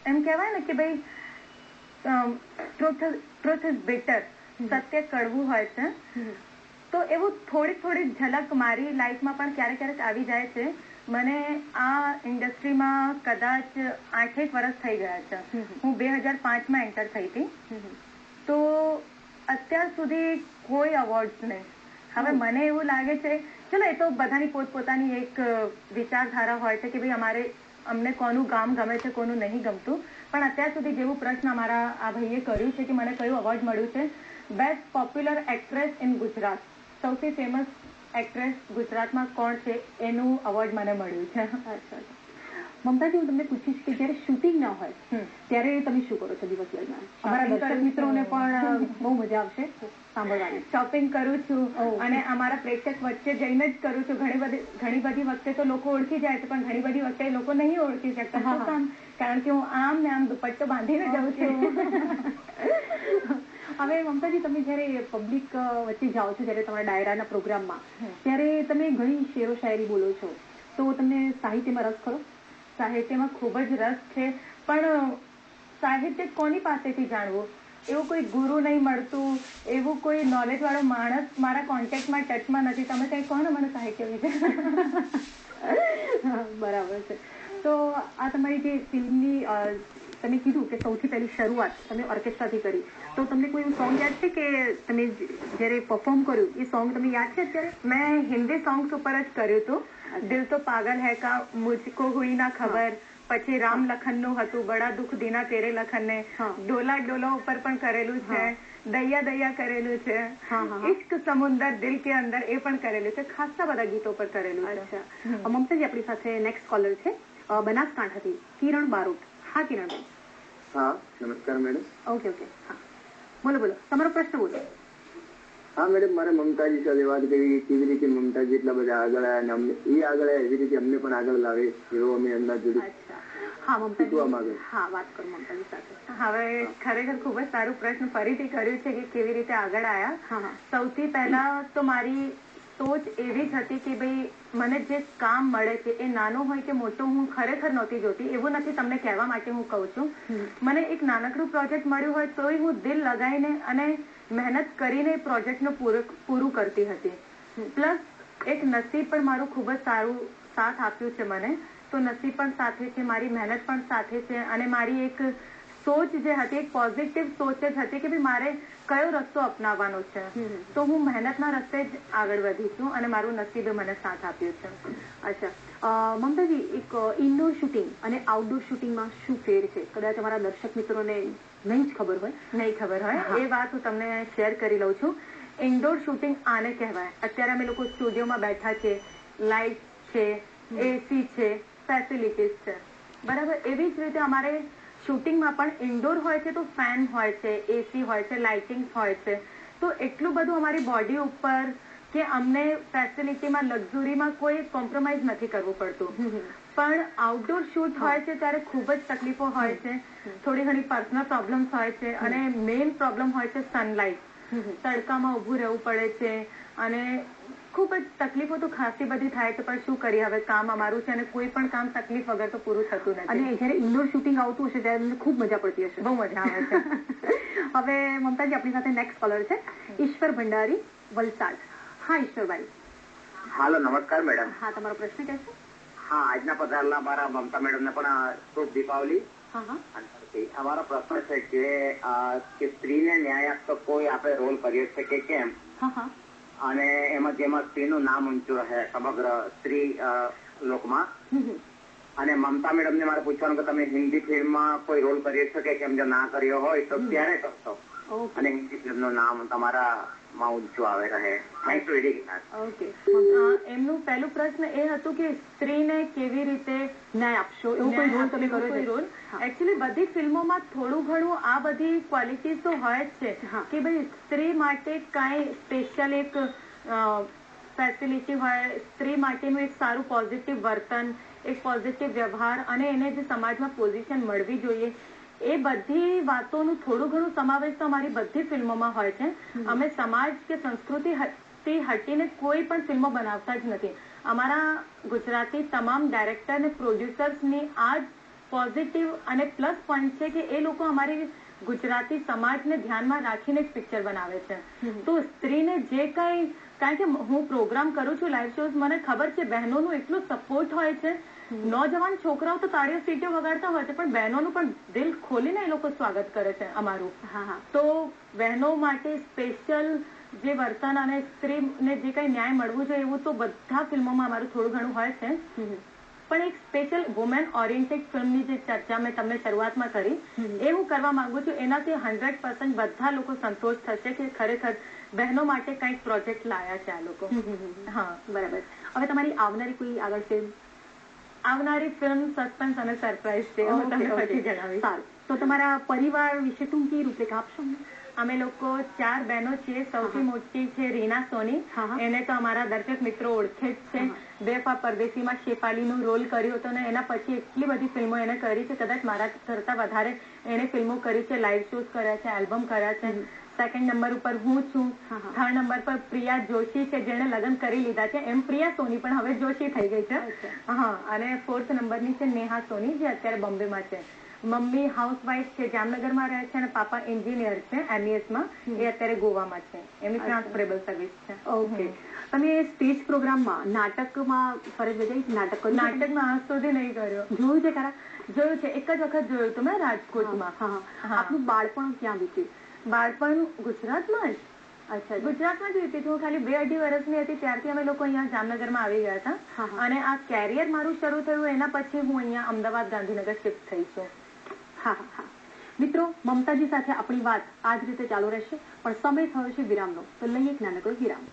એમ કહેવાય ને કે ભાઈ ટ્રુથ ઇઝ બિટર, સત્ય કડવું હોય છે. તો એવું થોડી ઝલક મારી લાઈફમાં પણ ક્યારેક આવી જાય છે. મને આ ઇન્ડસ્ટ્રીમાં કદાચ 8 વર્ષ થઈ ગયા છે. હું 2005 એન્ટર થઈ હતી. તો અત્યાર સુધી કોઈ અવોર્ડ નહીં. હવે મને એવું લાગે છે, ચલો એ તો બધાની પોતપોતાની એક વિચારધારા હોય છે કે ભાઈ અમને કોનું ગામ ગમે છે, કોનું નહીં ગમતું. પણ અત્યાર સુધી જેવું પ્રશ્ન અમારા આ ભાઈએ કર્યું છે કે મને કયું અવોર્ડ મળ્યું છે, best popular actress in Gujarat, સૌથી ફેમસ એક્ટ્રેસ ગુજરાતમાં કોણ છે એનું અવોર્ડ મને મળ્યું છે. અચ્છા. મમતાજી, હું તમને પૂછીશ કે જયારે શૂટિંગ ના હોય ત્યારે તમે શું કરો છો દિવસ દરમિયાન? અમારા દર્શક મિત્રોને પણ બહુ મજા આવશે સાંભળવાની. શોપિંગ કરું છું અને અમારા પ્રેક્ષક વચ્ચે જઈને જ કરું છું. ઘણી બધી વખતે તો લોકો ઓળખી જાય છે, પણ ઘણી બધી વખતે લોકો નહીં ઓળખી શકતા. શું કામ? કારણ કે હું આમ ને આમ દુપટ્ટો બાંધીને જાઉં છું. હવે મમતાજી, તમે જયારે પબ્લિક વચ્ચે જાઓ છો, જયારે તમારા ડાયરાના પ્રોગ્રામમાં, ત્યારે તમે ઘણી શેરો શાયરી બોલો છો, તો તમને સાહિત્યમાં રસ ખરો? સાહિત્યમાં ખૂબ જ રસ છે, પણ સાહિત્ય કોની પાસેથી જાણવું? એવું કોઈ ગુરુ નહીં મળતું, એવું કોઈ નોલેજ વાળો માણસ મારા કોન્ટેક્ટમાં ટચમાં નથી. તમે કંઈ કહો ને મને સાહિત્ય વિશે. બરાબર છે. તો આ તમારી જે ફિલ્મની તમે કીધું કે સૌથી પહેલી શરૂઆત તમે ઓર્કેસ્ટ્રાથી કરી, તો તમને કોઈ એવું સોંગ યાદ છે કે તમે જયારે પરફોર્મ કર્યું એ સોંગ તમને યાદ છે અત્યારે? મેં હિન્દી સોંગ્સ ઉપર જ કર્યું હતું. દિલ તો પાગલ હૈ કા મુझको हुई ना ખબર, પછી રામ લખનનું હતું બડા દુઃખ દીના તેરે લખનને, ડોલા ડોલા ઉપર પણ કરેલું છે, દયા દયા કરેલું છે, ઇશ્ક સમુંદર દિલ કે અંદર એ પણ કરેલું છે. ખાસા બધા ગીતો પર કરેલું છે. મમતાજી, આપણી સાથે નેક્સ્ટ કોલર છે બનાસકાંઠાથી કિરણ બારોટ. હા કિરણભાઈ. હા, નમસ્કાર મેડમ. ઓકે. હા, બોલો. તમારો પ્રશ્ન બોલો. હા મેડમ, મારે મમતાજી સાથે વાત કરી કેવી રીતે મમતાજી એટલા બધા આગળ આવ્યા અને અમને એ આગળ આવ્યા એવી રીતે અમને પણ આગળ લાવે એવો અમે એમના જોડે શીખવા માંગે. હા, વાત કરો મમતાજી સાથે. હવે ખરેખર ખૂબ જ સારું પ્રશ્ન ફરીથી કર્યું છે કે કેવી રીતે આગળ આવ્યા. સૌથી પહેલા તો મારી સોચ એવી જ હતી કે ભાઈ મને જે કામ મળે છે એ નાનો હોય કે મોટો હું ખરેખર નહોતી જોતી. એવું નથી, તમને કહેવા માટે હું કહું છું. મને એક નાનકડું પ્રોજેક્ટ મળ્યું હોય તોય હું દિલ લગાવીને અને મહેનત કરીને પ્રોજેક્ટનું પૂરું કરતી હતી. પ્લસ એક નસીબ પણ મારું ખૂબ જ સારું સાથ આપ્યું છે મને. તો નસીબ પણ સાથે છે, મારી મહેનત પણ સાથે છે, અને મારી એક સોચ જે હતી એક પોઝિટિવ સોચ જ હતી કે ભાઈ મારે કયો રસ્તો અપનાવવાનો છે. તો હું મહેનતના રસ્તે જ આગળ વધી છું અને મારું નસીબે મને સાથ આપ્યું છે. અચ્છા મમતાજી, એક ઇન્ડોર શૂટિંગ અને આઉટડોર શૂટિંગમાં શું ફેર છે? કદાચ અમારા દર્શક મિત્રોને નહીં ખબર હોય એ વાત હું તમને શેર કરી લઉં છું. ઇન્ડોર શૂટિંગ આને કહેવાય. અત્યારે અમે લોકો સ્ટુડિયોમાં બેઠા છે, લાઇટ છે, એસી છે, ફેસિલિટીઝ છે, બરાબર. એવી જ રીતે અમારે શૂટિંગમાં પણ ઇન્ડોર હોય છે તો ફેન હોય છે, એસી હોય છે, લાઇટિંગ હોય છે. તો એટલું બધું અમારી બોડી ઉપર કે અમને ફેસિલિટીમાં લક્ઝરીમાં કોઈ કોમ્પ્રોમાઇઝ નથી કરવું પડતું. પણ આઉટડોર શૂટ હોય છે ત્યારે ખૂબ જ તકલીફો હોય છે, થોડી ઘણી પર્સનલ પ્રોબ્લેમ્સ હોય છે, અને મેઇન પ્રોબ્લેમ હોય છે સનલાઇટ. તડકામાં ઊભું રહેવું પડે છે અને ખૂબ જ તકલીફો તો ખાસી બધી થાય છે. પણ શું કરીએ, હવે કામ અમારું છે અને કોઈ પણ કામ તકલીફ વગર તો પૂરું થતું નથી. અને જયારે ઇન્ડોર શૂટિંગ આવતું હશે ત્યારે તમને ખૂબ મજા પડતી હશે. બહુ મજા આવે છે. હવે મમતાજી, આપણી સાથે નેક્સ્ટ કોલર છે ઈશ્વર ભંડારી, વલસાડ. હા ઈશ્વરભાઈ. હાલો, નમસ્કાર મેડમ. હા, તમારો પ્રશ્ન क्या છે? હા, આજના પધારેલા મારા મમતા મેડમ ને પણ શુભ દીપાવલી. અમારો પ્રશ્ન છે કે સ્ત્રીને ન્યાય આપતો કોઈ આપણે રોલ કરીએ છીએ કે કેમ, અને એમાં જેમાં સ્ત્રીનું નામ ઊંચું રહે સમગ્ર સ્ત્રી લોકમાં. અને મમતા મેડમ ને મારે પૂછવાનું કે તમે હિન્દી ફિલ્મમાં કોઈ રોલ કરીએ છો કે કેમ? જો ના કર્યો હોય તો ક્યારે કરશો અને હિન્દી ફિલ્મનું નામ તમારામાં ઊંચું આવે રહે? Thank you very much. Okay. એમનું પહેલું પ્રશ્ન એ હતું કે સ્ત્રીને કેવી રીતે ન્યાય આપશો, એવું કોઈ રોલ તમે કરો છો? રોલ એકચ્યુઅલી બધી ફિલ્મોમાં થોડું ઘણું આ બધી ક્વોલિટીઝ તો હોય જ છે કે ભાઈ સ્ત્રી માટે કાંઈ સ્પેશિયલ એક ફેસિલિટી હોય, સ્ત્રી માટેનું એક સારું પોઝિટિવ વર્તન, એક પોઝિટિવ વ્યવહાર, અને એને જે સમાજમાં પોઝિશન મળવી જોઈએ એ બધી વાતોનું થોડું ઘણું સમાવેશ તો અમારી બધી ફિલ્મોમાં હોય છે. અમે સમાજ કે સંસ્કૃતિ હટીને કોઈ પણ ફિલ્મો બનાવતા જ નથી. અમારા ગુજરાતી તમામ ડાયરેક્ટર અને પ્રોડ્યુસર્સની આ જ પોઝિટિવ અને પ્લસ પોઈન્ટ છે કે એ લોકો અમારી ગુજરાતી સમાજને ધ્યાનમાં રાખીને જ પિક્ચર બનાવે છે. તો સ્ત્રીને જે કઈ, કારણ કે હું પ્રોગ્રામ કરું છું લાઈવ શોઝ, મને ખબર છે બહેનોનું એટલું સપોર્ટ હોય છે. નોજવાન છોકરાઓ તો તાળીઓ સીટીઓ વગાડતા હોય છે, પણ બહેનોનું પણ દિલ ખોલીને એ લોકો સ્વાગત કરે છે અમારું. તો બહેનો માટે સ્પેશિયલ જે વર્તન અને સ્ત્રીને જે કઈ ન્યાય મળવું જોઈએ એવું તો બધા ફિલ્મોમાં અમારું થોડું ઘણું હોય છે. પણ એક સ્પેશિયલ વુમેન ઓરિએન્ટેડ ફિલ્મની જે ચર્ચા મેં તમને શરૂઆતમાં કરી એ હું કરવા માંગુ છું. એનાથી 100% બધા લોકો સંતોષ થશે કે ખરેખર બહેનો માટે કંઈક પ્રોજેક્ટ લાયા છે આ લોકો. હા, બરાબર. હવે તમારી આવનારી કોઈ આગળ ફિલ્મ? આવનારી ફિલ્મ સસ્પેન્સ અને સરપ્રાઈઝ છે, હું તમને પછી જણાવીશ. સારું, તો તમારા પરિવાર વિશે ટૂંકી રૂપરેખા આપશો? અમે લોકો 4 બહેનો છીએ. સૌથી મોટી છે રીના સોની, એને તો અમારા દર્શક મિત્રો ઓળખે જ છે. બેફા પરદેશીમાં શેફાલીનો રોલ કર્યો હતો ને એના પછી એટલી બધી ફિલ્મો એને કરી છે, કદાચ મારા કરતા વધારે એને ફિલ્મો કરી છે, લાઈવ શોઝ કર્યા છે, આલ્બમ કર્યા છે. સેકન્ડ નંબર ઉપર હું છું. થર્ડ નંબર પર પ્રિયા જોશી છે, જેને લગ્ન કરી લીધા છે. એમ પ્રિયા સોની પણ હવે જોશી થઈ ગઈ છે. હા, અને ફોર્થ નંબરની છે નેહા સોની, જે અત્યારે બોમ્બેમાં છે. મમ્મી હાઉસવાઇફ છે, જામનગરમાં રહે છે, અને પાપા એન્જિનિયર છે MES-માં. એ અત્યારે ગોવામાં છે. એમની ટ્રાન્સફરેબલ સર્વિસ છે. ઓકે. તમે સ્ટેજ પ્રોગ્રામમાં નાટકમાં ફરજ બજાવી? નાટકમાં આજ સુધી નહીં કર્યો. જોયું છે ખરા? જોયું છે, એક જ વખત જોયું હતું મેં રાજકોટમાં. આપનું બાળપણ ક્યાં વીત્યું? બાળપણ ગુજરાતમાં જ. અચ્છા, ગુજરાતમાં જ વીત્યું. હું ખાલી 2-2.5 વર્ષની હતી ત્યારથી અમે લોકો અહીંયા જામનગરમાં આવી ગયા હતા. અને આ કેરિયર મારું શરૂ થયું એના પછી હું અહીંયા અમદાવાદ ગાંધીનગર શિફ્ટ થઈ છું. મિત્રો, મમતાજી સાથે આપણી વાત આ જ રીતે ચાલુ રહેશે, પણ સમય થયો છે વિરામનો, તો લઈએ એક નાનકડો વિરામ.